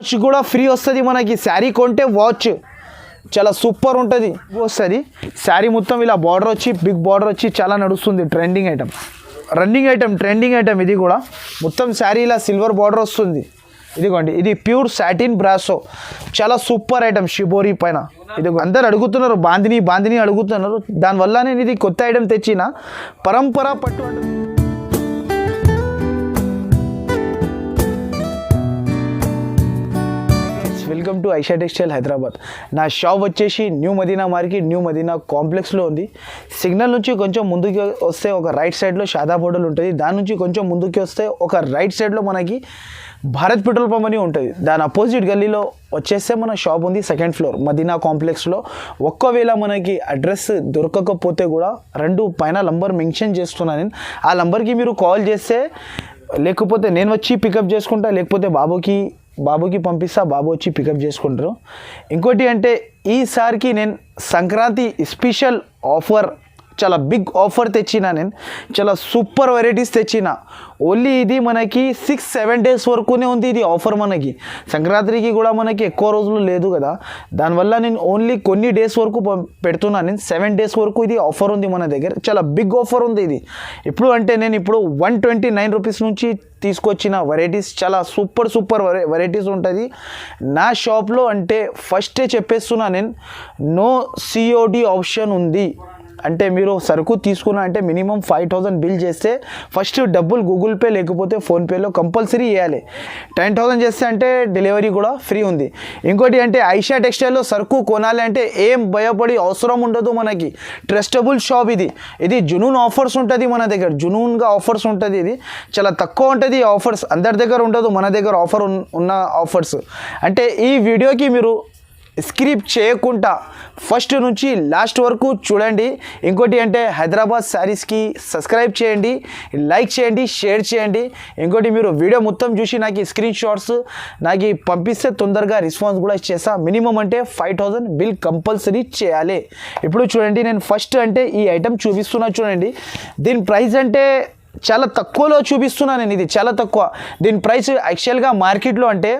Watch కూడా free వస్తుంది మనకి, శారీ కొంటే వాచ్ చాలా సూపర్ ఉంటుంది వస్తుంది. శారీ మొత్తం ఇలా బార్డర్ వచ్చి బిగ్ బార్డర్ వచ్చి చాలా నడుస్తుంది. Trending item, trending item. ఇది కూడా మొత్తం శారీ ఇలా సిల్వర్ బార్డర్ వస్తుంది. ఇదిగోండి, ఇది ప్యూర్ సాటిన్ బ్రాసో, చాలా సూపర్ ఐటమ్ షిబోరి పైన. ఇది అందరు అడుగుతున్నారు బాందిని అడుగుతున్నారు, దానివల్ల నేను ఇది కొత్త ఐటమ్ తెచ్చిన. పరంపర పట్టు అంటుంది. Welcome to Aisha textile Hyderabad. నా షాప్ వచ్చేసి new Madina market, new Madina కాంప్లెక్స్లో ఉంది. సిగ్నల్ నుంచి కొంచెం ముందుకు వస్తే ఒక రైట్ సైడ్లో షాదాబ్ హోటల్ ఉంటుంది. దాని నుంచి కొంచెం ముందుకు వస్తే ఒక రైట్ సైడ్లో మనకి భారత్ పెట్రోల్ పంప్ అని ఉంటుంది. దాని అపోజిట్ గల్లీలో వచ్చేస్తే మన షాప్ ఉంది, సెకండ్ ఫ్లోర్ మదీనా కాంప్లెక్స్లో. ఒక్కవేళ మనకి అడ్రస్ దొరకకపోతే కూడా రెండు పైన నంబర్ మెన్షన్ చేస్తున్నాను నేను. ఆ నంబర్కి మీరు కాల్ చేస్తే, లేకపోతే నేను వచ్చి పికప్ చేసుకుంటా, లేకపోతే బాబుకి పంపిస్తా, బాబు వచ్చి పికప్ చేసుకుంటారు. ఇంకోటి అంటే ఈసారికి నేను సంక్రాంతి స్పెషల్ ఆఫర్, చాలా బిగ్ ఆఫర్ తెచ్చిన నేను. చాలా సూపర్ వెరైటీస్ తెచ్చిన. ఓన్లీ ఇది మనకి 6-7 డేస్ వరకునే ఉంది ఇది ఆఫర్. మనకి సంక్రాంతికి కూడా మనకి ఎక్కువ రోజులు లేదు కదా, దానివల్ల నేను ఓన్లీ కొన్ని డేస్ వరకు పెడుతున్నాను. నేను 7 డేస్ వరకు ఇది ఆఫర్ ఉంది మన దగ్గర. చాలా బిగ్ ఆఫర్ ఉంది ఇది. ఇప్పుడు అంటే నేను ఇప్పుడు 129 రూపీస్ నుంచి తీసుకొచ్చిన వెరైటీస్, చాలా సూపర్ వెరైటీస్ ఉంటుంది నా షాప్లో. అంటే ఫస్టే చెప్పేస్తున్నా నేను, నో సిఓడి ఆప్షన్ ఉంది. అంటే మీరు సరుకు తీసుకున్నా అంటే మినిమం 5000 బిల్ చేస్తే ఫస్ట్ డబ్బులు గూగుల్ పే లేకపోతే ఫోన్పేలో కంపల్సరీ వేయాలి. 10,000 చేస్తే అంటే డెలివరీ కూడా ఫ్రీ ఉంది. ఇంకోటి అంటే ఐషా టెక్స్టైల్లో సరుకు కొనాలి అంటే ఏం భయపడి అవసరం ఉండదు. మనకి ట్రస్టబుల్ షాప్ ఇది. ఇది జునూన్ ఆఫర్స్ ఉంటుంది మన దగ్గర, జునూన్గా ఆఫర్స్ ఉంటుంది. ఇది చాలా తక్కువ ఉంటుంది ఆఫర్స్, అందరి దగ్గర ఉండదు, మన దగ్గర ఆఫర్ ఉన్న ఆఫర్స్. అంటే ఈ వీడియోకి మీరు స్క్రిప్ చేయకుండా ఫస్ట్ నుంచి లాస్ట్ వరకు చూడండి. ఇంకోటి అంటే హైదరాబాద్ శారీస్కి సబ్స్క్రైబ్ చేయండి, లైక్ చేయండి, షేర్ చేయండి. ఇంకోటి మీరు వీడియో మొత్తం చూసి నాకు స్క్రీన్ షాట్స్ నాకు పంపిస్తే తొందరగా రెస్పాన్స్ కూడా ఇచ్చేస్తా. మినిమం అంటే 5000 బిల్ కంపల్సరీ చేయాలి. ఇప్పుడు చూడండి, నేను ఫస్ట్ అంటే ఈ ఐటమ్ చూపిస్తున్నా చూడండి. దీని ప్రైస్ అంటే చాలా తక్కువలో చూపిస్తున్నాను నేను. ఇది చాలా తక్కువ. దీని ప్రైస్ యాక్చువల్గా మార్కెట్లో అంటే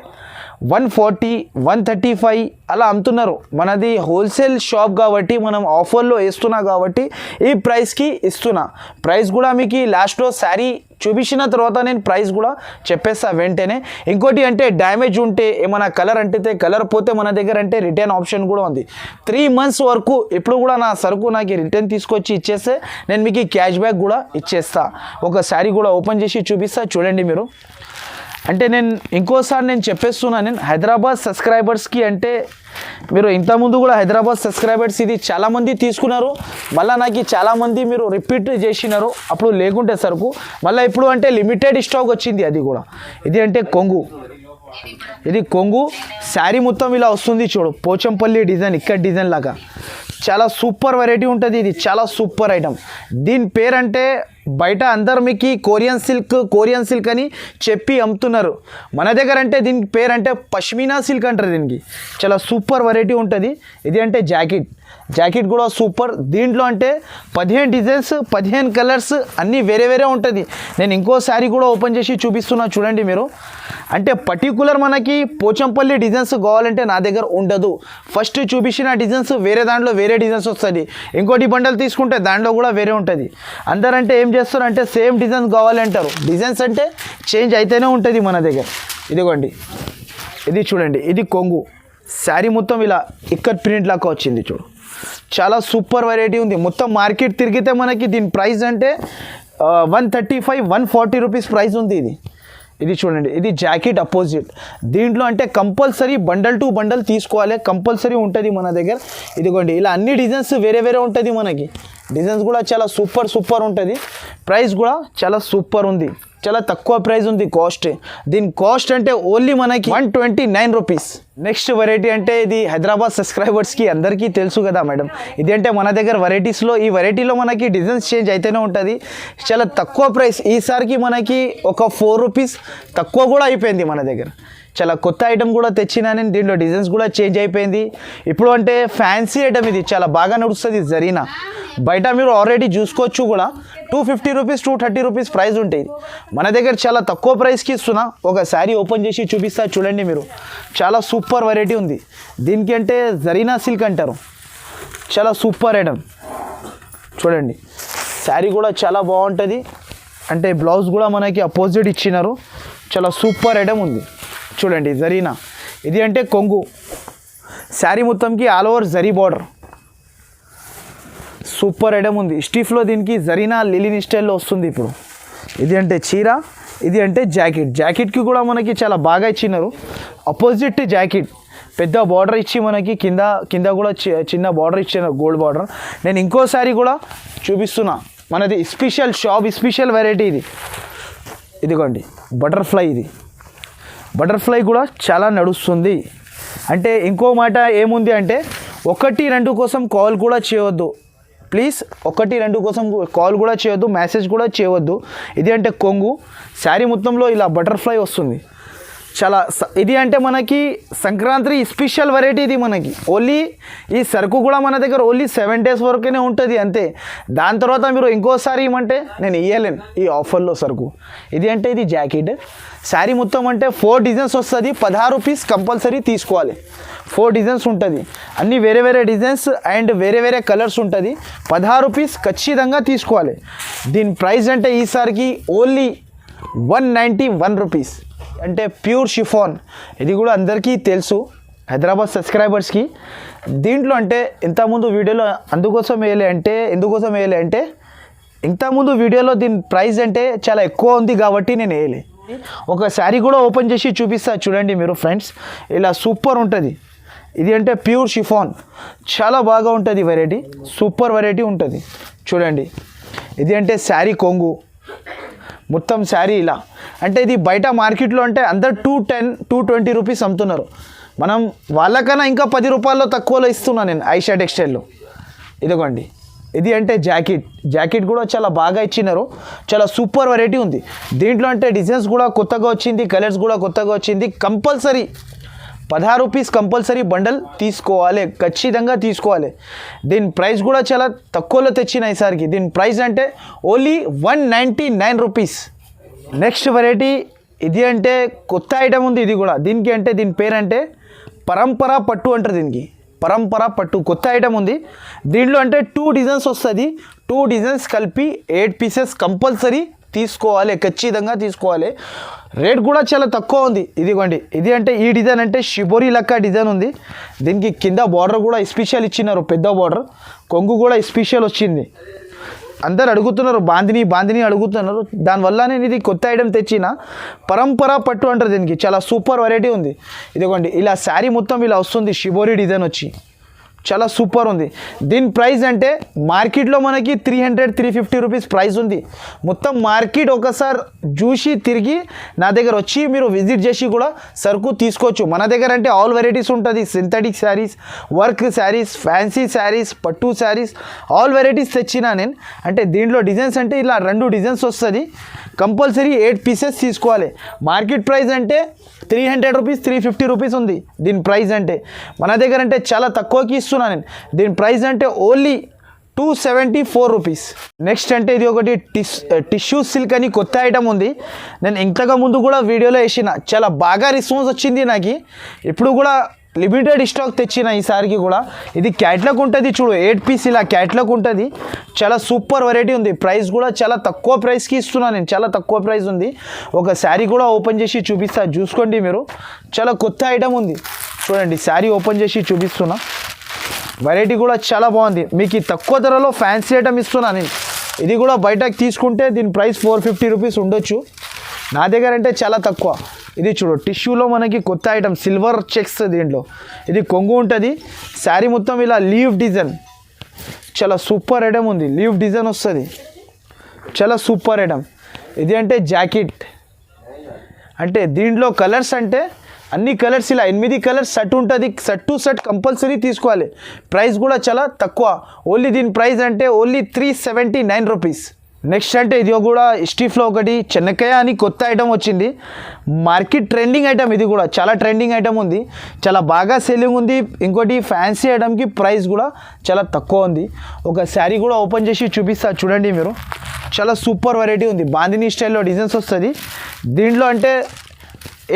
140, 135 అలా అమ్ముతున్నారు. మనది హోల్సేల్ షాప్ కాబట్టి మనం ఆఫర్లో వేస్తున్నా కాబట్టి ఈ ప్రైస్కి ఇస్తున్నా. ప్రైస్ కూడా మీకు లాస్ట్లో శారీ చూపించిన తర్వాత నేను ప్రైస్ కూడా చెప్పేస్తా వెంటనే. ఇంకోటి అంటే డ్యామేజ్ ఉంటే, ఏమైనా కలర్ అంటితే, కలర్ పోతే మన దగ్గర అంటే రిటర్న్ ఆప్షన్ కూడా ఉంది. 3 months వరకు ఇప్పుడు కూడా నా సరుకు నాకు రిటర్న్ తీసుకొచ్చి ఇచ్చేస్తే నేను మీకు క్యాష్ బ్యాక్ కూడా ఇచ్చేస్తా. ఒక శారీ కూడా ఓపెన్ చేసి చూపిస్తా చూడండి మీరు. అంటే నేను ఇంకోసారి నేను చెప్పేస్తున్నాను, నేను హైదరాబాద్ సబ్స్క్రైబర్స్కి అంటే మీరు ఇంతకుముందు కూడా హైదరాబాద్ సబ్స్క్రైబర్స్ ఇది చాలామంది తీసుకున్నారు. మళ్ళీ నాకు చాలామంది మీరు రిపీట్ చేసినారు అప్పుడు లేకుంటే సరుకు. మళ్ళీ ఇప్పుడు అంటే లిమిటెడ్ స్టాక్ వచ్చింది. అది కూడా ఇది అంటే కొంగు, ఇది కొంగు శారీ మొత్తం ఇలా వస్తుంది చూడు, పోచంపల్లి డిజైన్, ఇక్కడ డిజైన్ లాగా. చాలా సూపర్ వెరైటీ ఉంటుంది ఇది, చాలా సూపర్ ఐటమ్. దీని పేరు అంటే బయట అందరు మీకు కొరియన్ సిల్క్ అని చెప్పి అమ్ముతున్నారు. మన దగ్గర అంటే దీని పేరు అంటే పష్మీనా సిల్క్ అంటారు దీనికి. చాలా సూపర్ వెరైటీ ఉంటుంది. ఇది అంటే జాకెట్ కూడా సూపర్. దీంట్లో అంటే 15 డిజైన్స్, 15 కలర్స్ అన్నీ వేరే ఉంటుంది. నేను ఇంకో శారీ కూడా ఓపెన్ చేసి చూపిస్తున్నా చూడండి మీరు. అంటే పర్టికులర్ మనకి పోచంపల్లి డిజైన్స్ కావాలంటే నా దగ్గర ఉండదు. ఫస్ట్ చూపించిన డిజైన్స్ వేరే దాంట్లో వేరే డిజైన్స్ వస్తుంది. ఇంకోటి బండల్ తీసుకుంటే దాంట్లో కూడా వేరే ఉంటుంది. అందరంటే ఏం చేస్తారు అంటే సేమ్ డిజైన్స్ కావాలంటారు. డిజైన్స్ అంటే చేంజ్ అయితేనే ఉంటుంది మన దగ్గర. ఇదిగోండి, ఇది చూడండి, ఇది కొంగు శారీ మొత్తం ఇలా ఇక్కత్ ప్రింట్ లాగా వచ్చింది చూడు. చాలా సూపర్ వెరైటీ ఉంది. మొత్తం మార్కెట్ తిరిగితే మనకి దీని ప్రైస్ అంటే 135, 140 రూపీస్ ప్రైస్ ఉంది ఇది. ఇది చూడండి, ఇది జాకెట్ అపోజిట్. దీంట్లో అంటే కంపల్సరీ బండల్ టు బండల్ తీసుకోవాలి, కంపల్సరీ ఉంటుంది మన దగ్గర. ఇదిగోండి, ఇలా అన్ని డిజైన్స్ వేరే ఉంటుంది మనకి. డిజైన్స్ కూడా చాలా సూపర్ ఉంటుంది. ప్రైస్ కూడా చాలా సూపర్ ఉంది, చాలా తక్కువ ప్రైస్ ఉంది కాస్ట్. దీని కాస్ట్ అంటే ఓన్లీ మనకి 129 రూపీస్. నెక్స్ట్ వెరైటీ అంటే ఇది హైదరాబాద్ సబ్స్క్రైబర్స్కి అందరికీ తెలుసు కదా మేడం. ఇది అంటే మన దగ్గర వెరైటీస్లో, ఈ వెరైటీలో మనకి డిజైన్స్ చేంజ్ అయితేనే ఉంటుంది. చాలా తక్కువ ప్రైస్. ఈసారికి మనకి ఒక 4 రూపీస్ తక్కువ కూడా అయిపోయింది మన దగ్గర. చాలా కొత్త ఐటమ్ కూడా తెచ్చినా నేను. దీంట్లో డిజైన్స్ కూడా చేంజ్ అయిపోయింది. ఇప్పుడు అంటే ఫ్యాన్సీ ఐటమ్ ఇది, చాలా బాగా నడుస్తుంది. జరీనా బయట మీరు ఆల్రెడీ చూసుకోవచ్చు కూడా. 250 రూపీస్ 230 రూపీస్ ప్రైస్ ఉంటాయి. మన దగ్గర చాలా తక్కువ ప్రైస్కి ఇస్తున్నా. ఒక శారీ ఓపెన్ చేసి చూపిస్తా చూడండి మీరు. చాలా సూపర్ వెరైటీ ఉంది. దీనికి అంటే జరీనా సిల్క్ అంటారు. చాలా సూపర్ ఐటమ్ చూడండి. శారీ కూడా చాలా బాగుంటుంది. అంటే బ్లౌజ్ కూడా మనకి అపోజిట్ ఇచ్చినారు. చాలా సూపర్ ఐటమ్ ఉంది చూడండి. జరీనా ఇది అంటే కొంగు. శారీ మొత్తంకి all over zari border. Super item ఉంది. స్టిఫ్లో దీనికి జరీనా లిలిన్ స్టైల్లో వస్తుంది. ఇప్పుడు ఇది అంటే చీర, ఇది అంటే జాకెట్. జాకెట్కి కూడా మనకి చాలా బాగా ఇచ్చినారు. అపోజిట్ జాకెట్ పెద్ద బార్డర్ ఇచ్చి మనకి కింద కూడా చిన్న బార్డర్ ఇచ్చినారు, గోల్డ్ బార్డర్. నేను ఇంకోసారి కూడా చూపిస్తున్నా. మనది స్పెషల్ షాప్, స్పెషల్ వెరైటీ ఇది. ఇదిగోండి బటర్ఫ్లై. ఇది బటర్ఫ్లై కూడా చాలా నడుస్తుంది. అంటే ఇంకో మాట ఏముంది అంటే 1-2 కోసం కాల్ కూడా చేయవద్దు ప్లీజ్. 1-2 కోసం కాల్ కూడా చేయొద్దు, మెసేజ్ కూడా చేయవద్దు. ఇది అంటే కొంగు. శారీ మొత్తంలో ఇలా బటర్ఫ్లై వస్తుంది. చాలా ఇది అంటే మనకి సంక్రాంతి స్పెషల్ వెరైటీ. ఇది మనకి ఓన్లీ ఈ సరుకు కూడా మన దగ్గర ఓన్లీ 7 days వరకునే ఉంటుంది అంతే. దాని తర్వాత మీరు ఇంకోసారి ఇవ్వమంటే నేను ఇవ్వలేను ఈ ఆఫర్లో సరుకు. ఇది అంటే ఇది జాకెట్. శారీ మొత్తం అంటే 4 డిజైన్స్ వస్తుంది. 16 రూపీస్ కంపల్సరీ తీసుకోవాలి. 4 డిజైన్స్ ఉంటుంది. అన్నీ వేరే వేరే డిజైన్స్ అండ్ వేరే వేరే కలర్స్ ఉంటుంది. 16 రూపీస్ ఖచ్చితంగా తీసుకోవాలి. దీని ప్రైస్ అంటే ఈసారికి ఓన్లీ 191 రూపీస్. అంటే ప్యూర్ షిఫాన్. ఇది కూడా అందరికీ తెలుసు, హైదరాబాద్ సబ్స్క్రైబర్స్కి. దీంట్లో అంటే ఇంతకుముందు వీడియోలో ఎందుకోసం వేయలే అంటే ఇంతకుముందు వీడియోలో దీని ప్రైస్ అంటే చాలా ఎక్కువ ఉంది కాబట్టి నేను వేయలే. ఒక శారీ కూడా ఓపెన్ చేసి చూపిస్తా చూడండి మీరు ఫ్రెండ్స్. ఇలా సూపర్ ఉంటుంది. ఇది అంటే ప్యూర్ షిఫాన్. చాలా బాగా ఉంటుంది వెరైటీ. సూపర్ వెరైటీ ఉంటుంది చూడండి. ఇది అంటే శారీ కొంగు. మొత్తం శారీ ఇలా. అంటే ఇది బయట మార్కెట్లో అంటే అందరు 210-220 రూపీస్ అమ్ముతున్నారు. మనం వాళ్ళకన్నా ఇంకా 10 రూపాయల్లో తక్కువలో ఇస్తున్నాను నేను ఐషా టెక్స్టైల్లో. ఇదిగోండి ఇది అంటే జాకెట్ కూడా చాలా బాగా ఇచ్చినారు. చాలా సూపర్ వెరైటీ ఉంది. దీంట్లో అంటే డిజైన్స్ కూడా కొత్తగా వచ్చింది, కలర్స్ కూడా కొత్తగా వచ్చింది. కంపల్సరీ 16 రూపీస్ కంపల్సరీ బండల్ తీసుకోవాలి, ఖచ్చితంగా తీసుకోవాలి. దీని ప్రైస్ కూడా చాలా తక్కువలో తెచ్చిన ఈసారికి. దీని ప్రైస్ అంటే ఓన్లీ 199 రూపీస్. నెక్స్ట్ వెరైటీ ఇది అంటే కొత్త ఐటమ్ ఉంది. ఇది కూడా దీనికి అంటే దీని పేరు అంటే పరంపర పట్టు అంటారు. దీనికి పరంపర పట్టు కొత్త ఐటమ్ ఉంది. దీంట్లో అంటే 2 డిజైన్స్ వస్తుంది. 2 డిజైన్స్ కలిపి 8 పీసెస్ కంపల్సరీ తీసుకోవాలి, ఖచ్చితంగా తీసుకోవాలి. రేట్ కూడా చాలా తక్కువ ఉంది. ఇదిగోండి ఇది అంటే ఈ డిజైన్ అంటే షిబోరి లెక్క డిజైన్ ఉంది. దీనికి కింద బార్డర్ కూడా స్పెషల్ ఇచ్చినారు, పెద్ద బార్డర్. కొంగు కూడా స్పెషల్ వచ్చింది. అందరు అడుగుతున్నారు బాందిని అడుగుతున్నారు. దానివల్ల నేను ఇది కొత్త ఐటమ్ తెచ్చిన. పరంపర పట్టు అంటారు దీనికి. చాలా సూపర్ వెరైటీ ఉంది. ఇదిగోండి ఇలా శారీ మొత్తం ఇలా వస్తుంది. షిబోరి డిజైన్ వచ్చి చాలా సూపర్ ఉంది. దీని ప్రైస్ అంటే మార్కెట్లో మనకి 300-350 రూపీస్ ప్రైస్ ఉంది. మొత్తం మార్కెట్ ఒకసారి చూసి తిరిగి నా దగ్గర వచ్చి మీరు విజిట్ చేసి కూడా సరుకు తీసుకోవచ్చు. మన దగ్గర అంటే ఆల్ వెరైటీస్ ఉంటుంది. Synthetic saris, work saris, fancy saris, పట్టు శారీస్, ఆల్ వెరైటీస్ తెచ్చినా నేను. అంటే దీంట్లో డిజైన్స్ అంటే ఇలా 2 డిజైన్స్ వస్తుంది. కంపల్సరీ 8 పీసెస్ తీసుకోవాలి. మార్కెట్ ప్రైస్ అంటే 300 రూపీస్ 350 రూపీస్ ఉంది దీని ప్రైస్. అంటే మన దగ్గర అంటే చాలా తక్కువకి ఇస్తున్నాను నేను. దీని ప్రైస్ అంటే ఓన్లీ 274 రూపీస్. నెక్స్ట్ అంటే ఇది ఒకటి టిష్యూ సిల్క్ అని కొత్త ఐటమ్ ఉంది. నేను ఇంతకు ముందు కూడా వీడియోలో వేసిన. చాలా బాగా రెస్పాన్స్ వచ్చింది నాకు. ఇప్పుడు కూడా లిమిటెడ్ స్టాక్ తెచ్చిన ఈసారికి కూడా. ఇది క్యాట్లాగ్ ఉంటుంది చూడు, 8 పీస్ ఇలా క్యాట్లాగ్ ఉంటుంది. చాలా సూపర్ వెరైటీ ఉంది. ప్రైస్ కూడా చాలా తక్కువ ప్రైస్కి ఇస్తున్నాను నేను. చాలా తక్కువ ప్రైస్ ఉంది. ఒక శారీ కూడా ఓపెన్ చేసి చూపిస్తా, చూసుకోండి మీరు. చాలా కొత్త ఐటమ్ ఉంది చూడండి. శారీ ఓపెన్ చేసి చూపిస్తున్నా. వెరైటీ కూడా చాలా బాగుంది. మీకు తక్కువ ధరలో ఫ్యాన్సీ ఐటమ్ ఇస్తున్నాను నేను. ఇది కూడా బయటకు తీసుకుంటే దీని ప్రైస్ 450 రూపీస్ ఉండొచ్చు. నా దగ్గర అంటే చాలా తక్కువ. ఇది చూడు టిష్యూలో మనకి కొత్త ఐటమ్ సిల్వర్ చెక్స్. దీంట్లో ఇది కొంగు ఉంటుంది. శారీ మొత్తం ఇలా లీవ్ డిజైన్. చాలా సూపర్ ఐటమ్ ఉంది. లీవ్ డిజైన్ వస్తుంది. చాలా సూపర్ ఐటమ్. ఇది అంటే జాకెట్. అంటే దీంట్లో కలర్స్ అంటే అన్ని కలర్స్ ఇలా 8 కలర్స్ సెట్ ఉంటుంది. సెట్ టు సెట్ కంపల్సరీ తీసుకోవాలి. ప్రైస్ కూడా చాలా తక్కువ. ఓన్లీ దీని ప్రైస్ అంటే ఓన్లీ 379 రూపీస్. నెక్స్ట్ అంటే ఇది కూడా స్టిఫ్లో ఒకటి చెన్నక్కాయ అని కొత్త ఐటమ్ వచ్చింది. మార్కెట్ ట్రెండింగ్ ఐటమ్, ఇది కూడా చాలా ట్రెండింగ్ ఐటమ్ ఉంది, చాలా బాగా సెల్లింగ్ ఉంది. ఇంకోటి ఫ్యాన్సీ ఐటమ్కి ప్రైస్ కూడా చాలా తక్కువ ఉంది. ఒక శారీ కూడా ఓపెన్ చేసి చూపిస్తా చూడండి మీరు. చాలా సూపర్ వెరైటీ ఉంది, బాందిని స్టైల్లో డిజైన్స్ వస్తుంది. దీంట్లో అంటే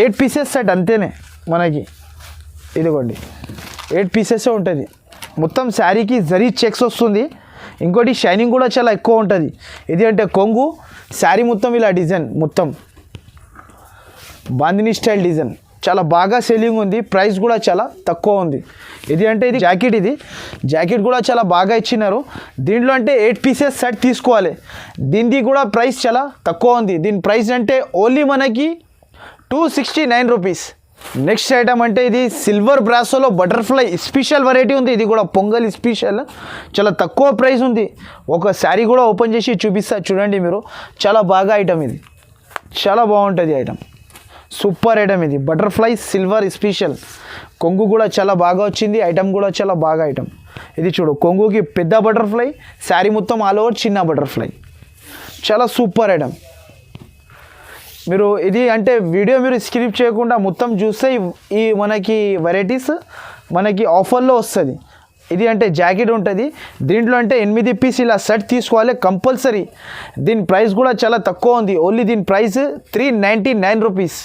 8 పీసెస్ సెట్ అంతేనే మనకి. ఇదిగోండి 8 పీసెస్ ఉంటుంది. మొత్తం శారీకి జరీ చెక్స్ వస్తుంది. ఇంకోటి షైనింగ్ కూడా చాలా ఎక్కువ ఉంటుంది. ఇది అంటే కొంగు, శారీ మొత్తం ఇలా డిజైన్, మొత్తం బాందిని స్టైల్ డిజైన్ చాలా బాగా సెల్లింగ్ ఉంది. ప్రైస్ కూడా చాలా తక్కువ ఉంది. ఇది అంటే ఇది జాకెట్, ఇది జాకెట్ కూడా చాలా బాగా ఇచ్చినారు. దీంట్లో అంటే 8 పీసెస్ సెట్ తీసుకోవాలి. దీనిది కూడా ప్రైస్ చాలా తక్కువ ఉంది. దీని ప్రైస్ అంటే ఓన్లీ మనకి 269 రూపీస్. నెక్స్ట్ ఐటమ్ అంటే ఇది సిల్వర్ బ్రాసోలో బటర్ఫ్లై స్పెషల్ వెరైటీ ఉంది. ఇది కూడా పొంగల్ స్పెషల్, చాలా తక్కువ ప్రైస్ ఉంది. ఒక శారీ కూడా ఓపెన్ చేసి చూపిస్తా చూడండి మీరు. చాలా బాగా ఐటమ్, ఇది చాలా బాగుంటుంది ఐటమ్, సూపర్ ఐటమ్. ఇది బటర్ఫ్లై సిల్వర్ స్పెషల్, కొంగు కూడా చాలా బాగా వచ్చింది. ఐటమ్ కూడా చాలా బాగా ఐటమ్. ఇది చూడు, కొంగుకి పెద్ద బటర్ఫ్లై, శారీ మొత్తం ఆల్ ఓవర్ చిన్న బటర్ఫ్లై, చాలా సూపర్ ఐటమ్. మీరు ఇది అంటే వీడియో మీరు స్కిప్ చేయకుండా మొత్తం చూస్తే ఈ మనకి వెరైటీస్ మనకి ఆఫర్లో వస్తుంది. ఇది అంటే జాకెట్ ఉంటుంది. దీంట్లో అంటే 8 పీస్ ఇలా సెట్ తీసుకోవాలి కంపల్సరీ. దీని ప్రైస్ కూడా చాలా తక్కువ ఉంది. ఓన్లీ దీని ప్రైస్ 399 రూపీస్.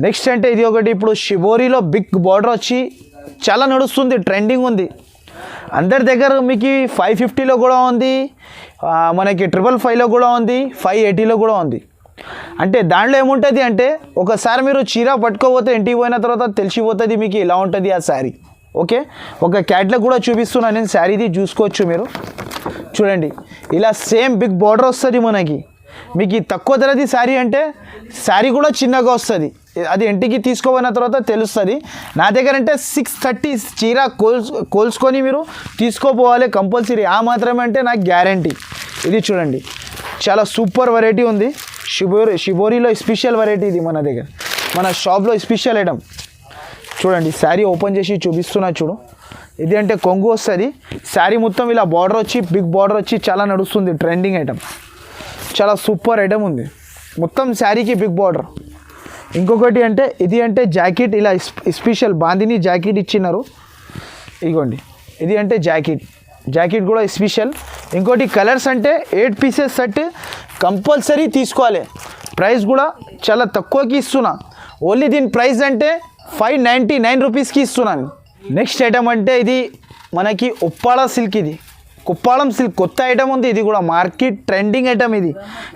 నెక్స్ట్ అంటే ఇది ఒకటి ఇప్పుడు షిబోరీలో బిగ్ బార్డర్ వచ్చి చాలా నడుస్తుంది, ట్రెండింగ్ ఉంది. అందరి దగ్గర మీకు 550లో కూడా ఉంది, మనకి 555లో కూడా ఉంది, 580లో కూడా ఉంది. అంటే దాంట్లో ఏముంటుంది అంటే ఒకసారి మీరు చీర పట్టుకోపోతే ఇంటికి పోయిన తర్వాత తెలిసిపోతుంది మీకు ఇలా ఉంటుంది ఆ శారీ. ఓకే, ఒక క్యాట్లాగ్ కూడా చూపిస్తున్నాను నేను, శారీది చూసుకోవచ్చు మీరు. చూడండి ఇలా సేమ్ బిగ్ బార్డర్ వస్తుంది మనకి. మీకు తక్కువ ధరది శారీ అంటే శారీ కూడా చిన్నగా వస్తుంది. అది ఇంటికి తీసుకోపోయిన తర్వాత తెలుస్తుంది. నా దగ్గర అంటే 630 చీర కోల్చుకొని మీరు తీసుకోపోవాలి కంపల్సరీ, ఆ మాత్రమే అంటే నాకు గ్యారంటీ. ఇది చూడండి చాలా సూపర్ వెరైటీ ఉంది. షిబోరీలో స్పెషల్ వెరైటీ ఇది మన దగ్గర, మన షాప్లో స్పెషల్ ఐటమ్. చూడండి శారీ ఓపెన్ చేసి చూపిస్తున్నా చూడు. ఇది అంటే కొంగు వస్తుంది, శారీ మొత్తం ఇలా బార్డర్ వచ్చి బిగ్ బార్డర్ వచ్చి చాలా నడుస్తుంది, ట్రెండింగ్ ఐటమ్, చాలా సూపర్ ఐటమ్ ఉంది. మొత్తం శారీకి బిగ్ బార్డర్. ఇంకొకటి అంటే ఇది అంటే జాకెట్, ఇలా స్పెషల్ బాందిని జాకెట్ ఇచ్చినారు. ఇగోండి ఇది అంటే జాకెట్, జాకెట్ కూడా స్పెషల్. ఇంకోటి కలర్స్ అంటే 8 పీసెస్ సెట్ కంపల్సరీ తీసుకోవాలి. ప్రైస్ కూడా చాలా తక్కువకి ఇస్తున్నా. ఓన్లీ దీని ప్రైస్ అంటే 599 రూపీస్కి ఇస్తున్నాను. నెక్స్ట్ ఐటమ్ అంటే ఇది మనకి ఉప్పాడ సిల్క్, ఇది కుప్పాళం సిల్క్ కొత్త ఐటమ్ ఉంది. ఇది కూడా మార్కెట్ ట్రెండింగ్ ఐటమ్, ఇది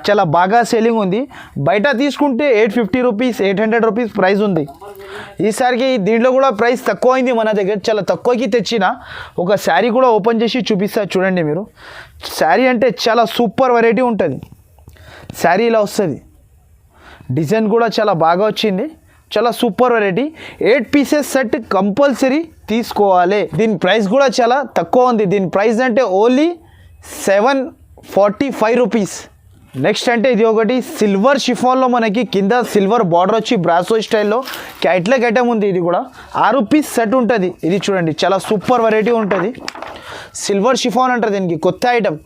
చాలా బాగా సెల్లింగ్ ఉంది. బయట తీసుకుంటే 850 రూపీస్ 800 రూపీస్ ప్రైస్ ఉంది. ఈసారికి దీంట్లో కూడా ప్రైస్ తక్కువ అయింది మన దగ్గర, చాలా తక్కువకి తెచ్చిన. ఒక శారీ కూడా ఓపెన్ చేసి చూపిస్తా చూడండి మీరు. శారీ అంటే చాలా సూపర్ వెరైటీ ఉంటుంది. శారీ ఇలా వస్తుంది, డిజైన్ కూడా చాలా బాగా వచ్చింది, చాలా super variety. 8 pieces set compulsory తీసుకోవాలి. దీని ప్రైస్ కూడా చాలా తక్కువ ఉంది. దీని ప్రైస్ అంటే ఓన్లీ 745 రూపీస్. నెక్స్ట్ అంటే ఇది ఒకటి సిల్వర్ షిఫాన్లో మనకి కింద సిల్వర్ బార్డర్ వచ్చి బ్రాసో స్టైల్లో క్యాట్లాగ్ ఐటమ్ ఉంది. ఇది కూడా 6 పీస్ సెట్ ఉంటుంది. ఇది చూడండి చాలా సూపర్ వెరైటీ ఉంటుంది. సిల్వర్ షిఫాన్ అంటారు దీనికి, కొత్త ఐటమ్,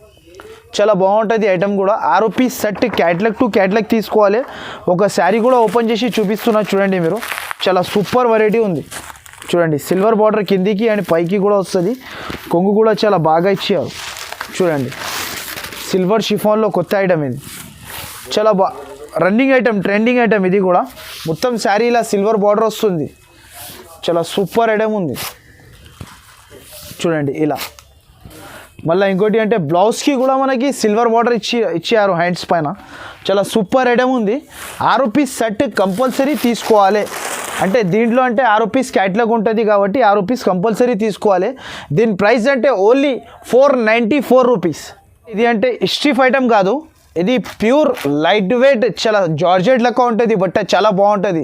చాలా బాగుంటుంది ఐటమ్ కూడా. 6 piece set catalogue to catalogue తీసుకోవాలి. ఒక శారీ కూడా ఓపెన్ చేసి చూపిస్తున్నా చూడండి మీరు. చాలా సూపర్ వెరైటీ ఉంది. చూడండి సిల్వర్ బార్డర్ కిందికి అండ్ పైకి కూడా వస్తుంది. కొంగు కూడా చాలా బాగా ఇచ్చారు. చూడండి సిల్వర్ షిఫాన్లో కొత్త ఐటమ్, ఇది చాలా రన్నింగ్ ఐటమ్, ట్రెండింగ్ ఐటమ్. ఇది కూడా మొత్తం శారీ ఇలా సిల్వర్ బార్డర్ వస్తుంది, చాలా సూపర్ ఐటమ్ ఉంది. చూడండి ఇలా. మళ్ళీ ఇంకోటి అంటే బ్లౌజ్కి కూడా మనకి సిల్వర్ బార్డర్ ఇచ్చారు హ్యాండ్స్ పైన, చాలా సూపర్ ఐటమ్ ఉంది. 6 పీస్ సెట్ కంపల్సరీ తీసుకోవాలి. అంటే దీంట్లో అంటే 6 పీస్ క్యాట్లాగ్ ఉంటుంది కాబట్టి 6 పీస్ కంపల్సరీ తీసుకోవాలి. దీని ప్రైస్ అంటే ఓన్లీ 494 రూపీస్. ఇది అంటే స్టిఫ్ ఐటమ్ కాదు, ఇది ప్యూర్ లైట్ వెయిట్, చాలా జార్జెట్ లెక్క ఉంటుంది బట్ చాలా బాగుంటుంది.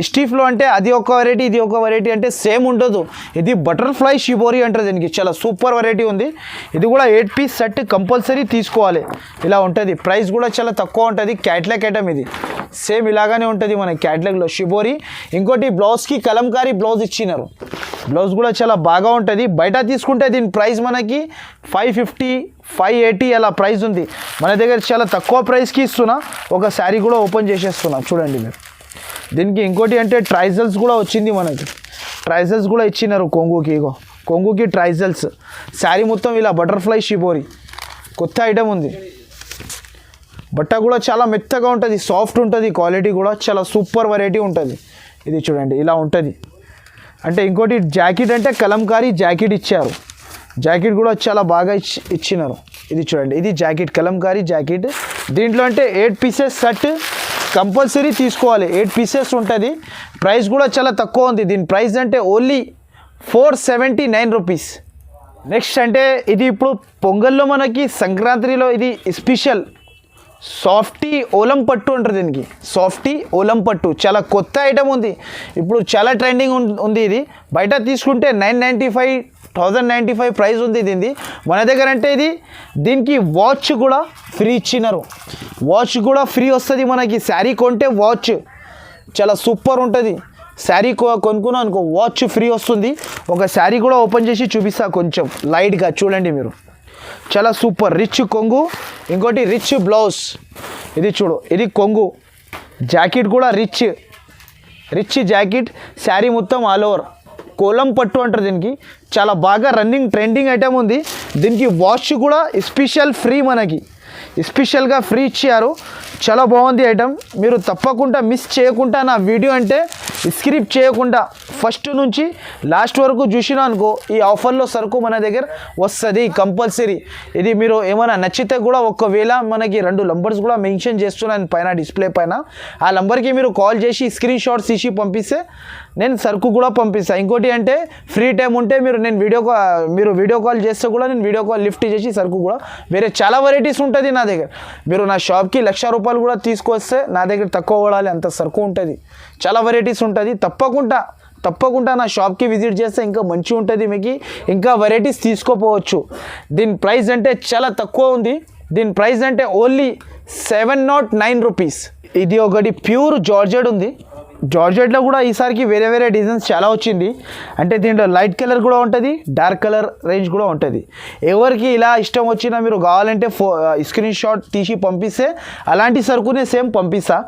స్టిఫ్లో అంటే అది ఒక వెరైటీ, ఇది ఒక వెరైటీ, అంటే సేమ్ ఉండదు. ఇది బటర్ఫ్లై షిబోరి అంటారు దీనికి, చాలా సూపర్ వెరైటీ ఉంది. ఇది కూడా 8 పీస్ సెట్ కంపల్సరీ తీసుకోవాలి. ఇలా ఉంటుంది. ప్రైస్ కూడా చాలా తక్కువ ఉంటుంది. క్యాట్లాగ్ ఐటమ్ ఇది, సేమ్ ఇలాగానే ఉంటుంది మన క్యాట్లాగ్లో షిబోరి. ఇంకోటి బ్లౌజ్కి కలంకారీ బ్లౌజ్ ఇచ్చినారు. బ్లౌజ్ కూడా చాలా బాగా ఉంటుంది. బయట తీసుకుంటే దీని ప్రైస్ మనకి 550 580 అలా ప్రైస్ ఉంది. మన దగ్గర చాలా తక్కువ ప్రైస్కి ఇస్తున్నా. ఒక శారీ కూడా ఓపెన్ చేసేస్తున్నా చూడండి మీరు. దీనికి ఇంకోటి అంటే ట్రైజల్స్ కూడా వచ్చింది మనకి. ట్రైజల్స్ కూడా ఇచ్చినారు కొంగుకి. ఇగో కొంగుకి ట్రైజల్స్. శారీ మొత్తం ఇలా బటర్ఫ్లై షిబోరి కొత్త ఐటమ్ ఉంది. బట్ట కూడా చాలా మెత్తగా ఉంటుంది, సాఫ్ట్ ఉంటుంది. క్వాలిటీ కూడా చాలా సూపర్ వెరైటీ ఉంటుంది. ఇది చూడండి ఇలా ఉంటుంది. అంటే ఇంకోటి జాకెట్ అంటే కలంకారీ జాకెట్ ఇచ్చారు. జాకెట్ కూడా చాలా బాగా ఇచ్చినారు. ఇది చూడండి, ఇది జాకెట్ కలంకారీ జాకెట్. దీంట్లో అంటే 8 పీసెస్ సెట్ కంపల్సరీ తీసుకోవాలి. 8 పీసెస్ ఉంటుంది. ప్రైస్ కూడా చాలా తక్కువ ఉంది. దీని ప్రైస్ అంటే ఓన్లీ 479 రూపీస్. నెక్స్ట్ అంటే ఇది ఇప్పుడు పొంగల్లో మనకి సంక్రాంతిలో ఇది స్పెషల్ సాఫ్టీ ఓలం పట్టు అంటారు దీనికి. సాఫ్టీ ఓలం పట్టు చాలా కొత్త ఐటమ్ ఉంది. ఇప్పుడు చాలా ట్రెండింగ్ ఉంది. ఇది బయట తీసుకుంటే 995 1095 ప్రైస్ ఉంది దీనిది. మన దగ్గర అంటే ఇది దీనికి వాచ్ కూడా ఫ్రీ ఇచ్చినారు. వాచ్ కూడా ఫ్రీ వస్తుంది మనకి. శారీ కొంటే వాచ్ చాలా సూపర్ ఉంటుంది. శారీ కొనుక్కున్నా అనుకో వాచ్ ఫ్రీ వస్తుంది. ఒక శారీ కూడా ఓపెన్ చేసి చూపిస్తా కొంచెం లైట్గా చూడండి మీరు. చాలా సూపర్ రిచ్ కొంగు. ఇంకోటి రిచ్ బ్లౌజ్. ఇది చూడు, ఇది కొంగు. జాకెట్ కూడా రిచ్ జాకెట్. శారీ మొత్తం ఆల్ ఓవర్ కోలం పట్టు అంటారు దీనికి. చాలా బాగా రన్నింగ్ ట్రెండింగ్ ఐటమ్ ఉంది. దీనికి వాచ్ కూడా స్పెషల్ ఫ్రీ మనకి. స్పెషల్గా ఫ్రీ ఇచ్చారు. చాలా బాగుంది ఐటమ్. మీరు తప్పకుండా మిస్ చేయకుండా నా వీడియో అంటే స్క్రిప్ట్ చేయకుండా ఫస్ట్ నుంచి లాస్ట్ వరకు చూసినా అనుకో ఈ ఆఫర్లో సరుకు మన దగ్గర వస్తుంది కంపల్సరీ. ఇది మీరు ఏమైనా నచ్చితే కూడా ఒకవేళ మనకి 2 నంబర్స్ కూడా మెన్షన్ చేస్తున్నాను పైన డిస్ప్లే పైన. ఆ నంబర్కి మీరు కాల్ చేసి స్క్రీన్ షాట్స్ తీసి పంపిస్తే నేను సరుకు కూడా పంపిస్తాను. ఇంకోటి అంటే ఫ్రీ టైం ఉంటే మీరు వీడియో కాల్ చేస్తే కూడా నేను వీడియో కాల్ లిఫ్ట్ చేసి సరుకు కూడా వేరే చాలా వెరైటీస్ ఉంటుంది నా దగ్గర. మీరు నా షాప్కి 1,00,000 రూపాయలు కూడా తీసుకొస్తే నా దగ్గర తక్కువ పడాలి అంత సరుకు ఉంటుంది. చాలా వెరైటీస్ ఉంటుంది. తప్పకుండా నా షాప్కి విజిట్ చేస్తే ఇంకా మంచిగా ఉంటుంది. మీకు ఇంకా వెరైటీస్ తీసుకోపోవచ్చు. దీని ప్రైస్ అంటే చాలా తక్కువ ఉంది. దీని ప్రైస్ అంటే ఓన్లీ 709 రూపీస్. ఇది ఒకటి ప్యూర్ జార్జెట్ ఉంది. జార్జెట్లో కూడా ఈసారికి వేరే డిజైన్స్ చాలా వచ్చింది. అంటే దీంట్లో లైట్ కలర్ కూడా ఉంటుంది, డార్క్ కలర్ రేంజ్ కూడా ఉంటుంది. ఎవరికి ఇలా ఇష్టం వచ్చినా మీరు కావాలంటే స్క్రీన్ షాట్ తీసి పంపిస్తే అలాంటి సరుకునే సేమ్ పంపిస్తా.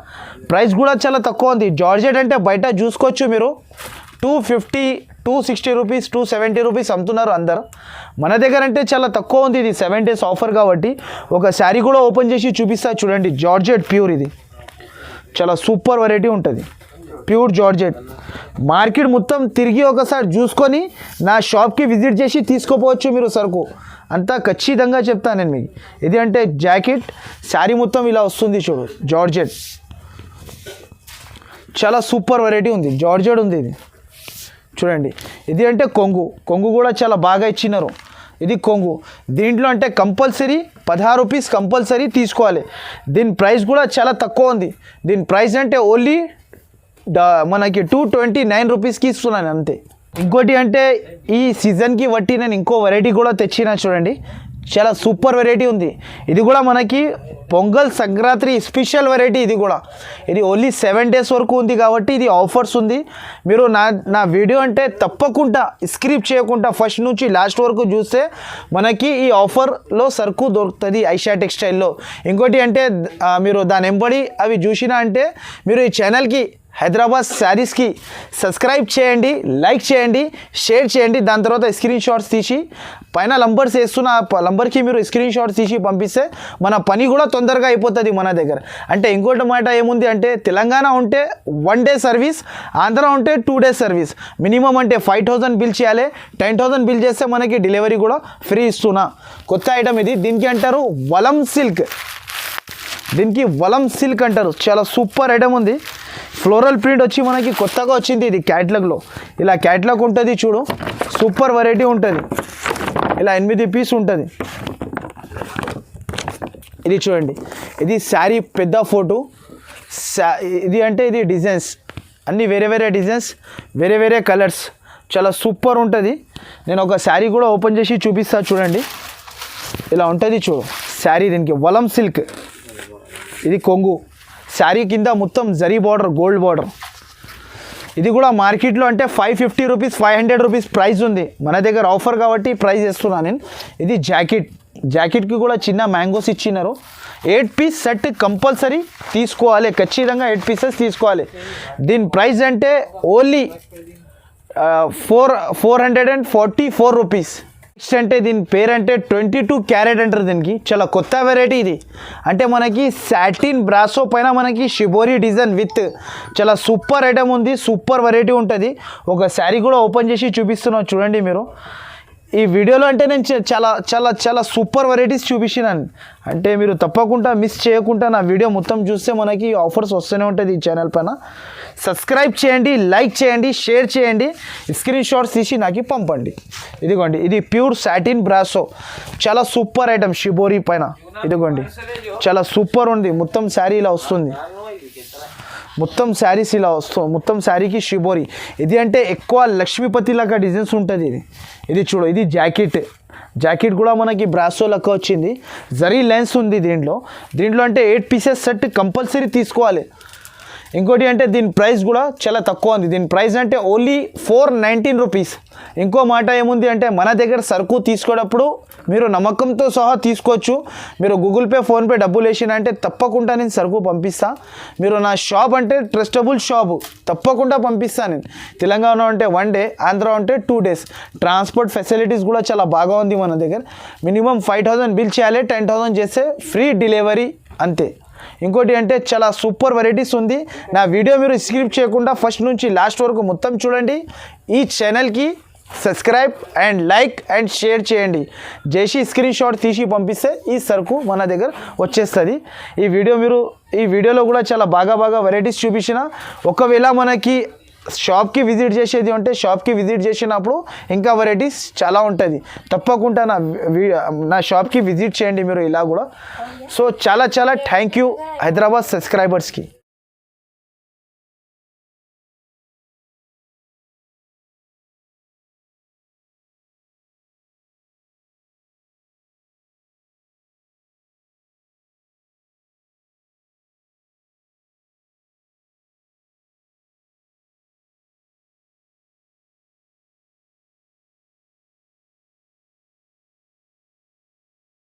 ప్రైస్ కూడా చాలా తక్కువ ఉంది. జార్జెట్ అంటే బయట చూసుకోవచ్చు మీరు 250 260 రూపీస్ 270 రూపీస్ అమ్ముతున్నారు అందరు. మన దగ్గర అంటే చాలా తక్కువ ఉంది. ఇది 7 days ఆఫర్ కాబట్టి ఒక శారీ కూడా ఓపెన్ చేసి చూపిస్తా చూడండి. Georgette pure. ఇది చాలా సూపర్ వెరైటీ ఉంటుంది. Pure georgette. మార్కెట్ మొత్తం తిరిగి ఒకసారి చూసుకొని నా షాప్కి విజిట్ చేసి తీసుకోపోవచ్చు మీరు సరుకు. అంతా ఖచ్చితంగా చెప్తాను నేను మీకు. ఇది అంటే జాకెట్ శారీ మొత్తం ఇలా వస్తుంది చూడు. జార్జెట్ చాలా సూపర్ వెరైటీ ఉంది. జార్జెట్ ఉంది ఇది చూడండి. ఇది అంటే కొంగు కూడా చాలా బాగా ఇచ్చినారు. ఇది కొంగు. దీంట్లో అంటే కంపల్సరీ 16 రూపీస్ కంపల్సరీ తీసుకోవాలి. దీని ప్రైస్ కూడా చాలా తక్కువ ఉంది. దీని ప్రైస్ అంటే ఓన్లీ మనకి 229 రూపీస్కి ఇస్తున్నాను అంతే. ఇంకోటి అంటే ఈ సీజన్కి బట్టి నేను ఇంకో వెరైటీ కూడా తెచ్చినా చూడండి. చాలా సూపర్ వెరైటీ ఉంది. ఇది కూడా మనకి పొంగల్ సంక్రాంతి స్పెషల్ వెరైటీ. ఇది ఓన్లీ 7 days వరకు ఉంది కాబట్టి ఇది ఆఫర్స్ ఉంది. మీరు నా వీడియో అంటే తప్పకుండా స్క్రిప్ట్ చేయకుండా ఫస్ట్ నుంచి లాస్ట్ వరకు చూస్తే మనకి ఈ ఆఫర్లో సరుకు దొరుకుతుంది ఐషా టెక్స్టైల్లో. ఇంకోటి అంటే మీరు దాని వెంబడి అవి చూసినా అంటే మీరు ఈ ఛానల్కి హైదరాబాద్ శారీస్కి సబ్స్క్రైబ్ చేయండి, లైక్ చేయండి, షేర్ చేయండి. దాని తర్వాత స్క్రీన్ షాట్స్ తీసి పైన నంబర్స్ వేస్తున్న నంబర్కి మీరు స్క్రీన్ షాట్స్ తీసి పంపిస్తే మన పని కూడా తొందరగా అయిపోతుంది మన దగ్గర. అంటే ఇంకోటి మాట ఏముంది అంటే తెలంగాణ ఉంటే 1 day సర్వీస్, ఆంధ్ర ఉంటే 2 days సర్వీస్. మినిమం అంటే 5,000 బిల్ చేయాలి. 10,000 బిల్ చేస్తే మనకి డెలివరీ కూడా ఫ్రీ ఇస్తున్నా. కొత్త ఐటమ్ ఇది. దీనికి అంటారు వలం సిల్క్. అంటారు. చాలా సూపర్ ఐటమ్ ఉంది. ఫ్లోరల్ ప్రింట్ వచ్చి మనకి కొత్తగా వచ్చింది. ఇది క్యాట్లాగ్లో ఇలా క్యాట్లాగ్ ఉంటుంది చూడు. సూపర్ వెరైటీ ఉంటుంది. ఇలా 8 పీస్ ఉంటుంది. ఇది చూడండి. ఇది శారీ పెద్ద ఫోటో. ఇది అంటే ఇది డిజైన్స్ అన్నీ వేరే డిజైన్స్, వేరే కలర్స్. చాలా సూపర్ ఉంటుంది. నేను ఒక శారీ కూడా ఓపెన్ చేసి చూపిస్తా చూడండి. ఇలా ఉంటుంది చూడు శారీ. దీనికి వలం సిల్క్. ఇది కొంగు. శారీ కింద మొత్తం జరీ బార్డర్, గోల్డ్ బార్డర్. ఇది కూడా మార్కెట్లో అంటే 550 రూపీస్ 500 రూపీస్ ప్రైస్ ఉంది, మన దగ్గర ఆఫర్ కాబట్టి ప్రైస్ చేస్తున్నాను నేను. ఇది జాకెట్కి కూడా చిన్న మ్యాంగోస్ ఇచ్చినారు. 8 పీస్ సెట్ కంపల్సరీ తీసుకోవాలి, ఖచ్చితంగా 8 పీసెస్ తీసుకోవాలి. దీని ప్రైస్ అంటే ఓన్లీ 444 రూపీస్. నెక్స్ట్ అంటే దీని పేరు అంటే 22 క్యారెట్ అంటారు దీనికి. చాలా కొత్త వెరైటీ ఇది. అంటే మనకి సాటిన్ బ్రాసో పైన మనకి షిబోరి డిజైన్ విత్ చాలా సూపర్ ఐటమ్ ఉంది, సూపర్ వెరైటీ ఉంటుంది. ఒక శారీ కూడా ఓపెన్ చేసి చూపిస్తున్నాను చూడండి మీరు. ఈ వీడియోలో అంటే నేను చాలా చాలా చాలా సూపర్ వెరైటీస్ చూపించినాను. అంటే మీరు తప్పకుండా మిస్ చేయకుండా నా వీడియో మొత్తం చూస్తే మనకి ఆఫర్స్ వస్తూనే ఉంటుంది ఈ ఛానల్ పైన. సబ్స్క్రైబ్ చేయండి, లైక్ చేయండి, షేర్ చేయండి, స్క్రీన్ షాట్స్ తీసి నాకు పంపండి. ఇదిగోండి, ఇది ప్యూర్ సాటిన్ బ్రాసో, చాలా సూపర్ ఐటమ్ షిబోరి పైన. ఇదిగోండి, చాలా సూపర్ ఉంది. మొత్తం శారీ ఇలా వస్తుంది, మొత్తం శారీస్ ఇలా వస్తుంది, మొత్తం శారీకి షిబోరి. ఇది అంటే ఎక్కువ లక్ష్మీపతి లాగా డిజైన్స్ ఉంటుంది. ఇది చూడు, ఇది జాకెట్ కూడా మనకి బ్రాసో లెక్క వచ్చింది, జరీ లెన్స్ ఉంది దీంట్లో అంటే 8 పీసెస్ సెట్ కంపల్సరీ తీసుకోవాలి. ఇంకోటి అంటే దీని ప్రైస్ కూడా చాలా తక్కువ ఉంది. దీని ప్రైస్ అంటే ఓన్లీ 419 రూపీస్. ఇంకో మాట ఏముంది అంటే మన దగ్గర సరుకు తీసుకునేటప్పుడు మీరు నమ్మకంతో సహా తీసుకోవచ్చు. మీరు గూగుల్ పే, ఫోన్పే డబ్బులు వేసిన అంటే తప్పకుండా నేను సరుకు పంపిస్తా. మీరు నా షాప్ అంటే ట్రస్టబుల్ షాపు, తప్పకుండా పంపిస్తాను నేను. తెలంగాణ అంటే 1 డే, ఆంధ్ర అంటే 2 డేస్. ట్రాన్స్పోర్ట్ ఫెసిలిటీస్ కూడా చాలా బాగా ఉంది మన దగ్గర. మినిమం 5000 బిల్ చేయాలి, 10,000 చేస్తే ఫ్రీ డెలివరీ అంతే. ఇంకోటి అంటే చాలా సూపర్ వెరైటీస్ ఉంది. నా వీడియో మీరు స్కిప్ చేయకుండా ఫస్ట్ నుంచి లాస్ట్ వరకు మొత్తం చూడండి. ఈ ఛానల్కి subscribe and like and share చేయండి. చేసి స్క్రీన్ షాట్ తీసి పంపిస్తే ఈ సరుకు మన దగ్గర వచ్చేస్తుంది. ఈ వీడియోలో కూడా చాలా బాగా వెరైటీస్ చూపించిన. ఒకవేళ మనకి షాప్కి విజిట్ చేసేది అంటే షాప్కి విజిట్ చేసినప్పుడు ఇంకా వెరైటీస్ చాలా ఉంటుంది. తప్పకుండా నా షాప్కి విజిట్ చేయండి మీరు ఇలా కూడా. సో చాలా థ్యాంక్ యూ హైదరాబాద్ సబ్స్క్రైబర్స్కి.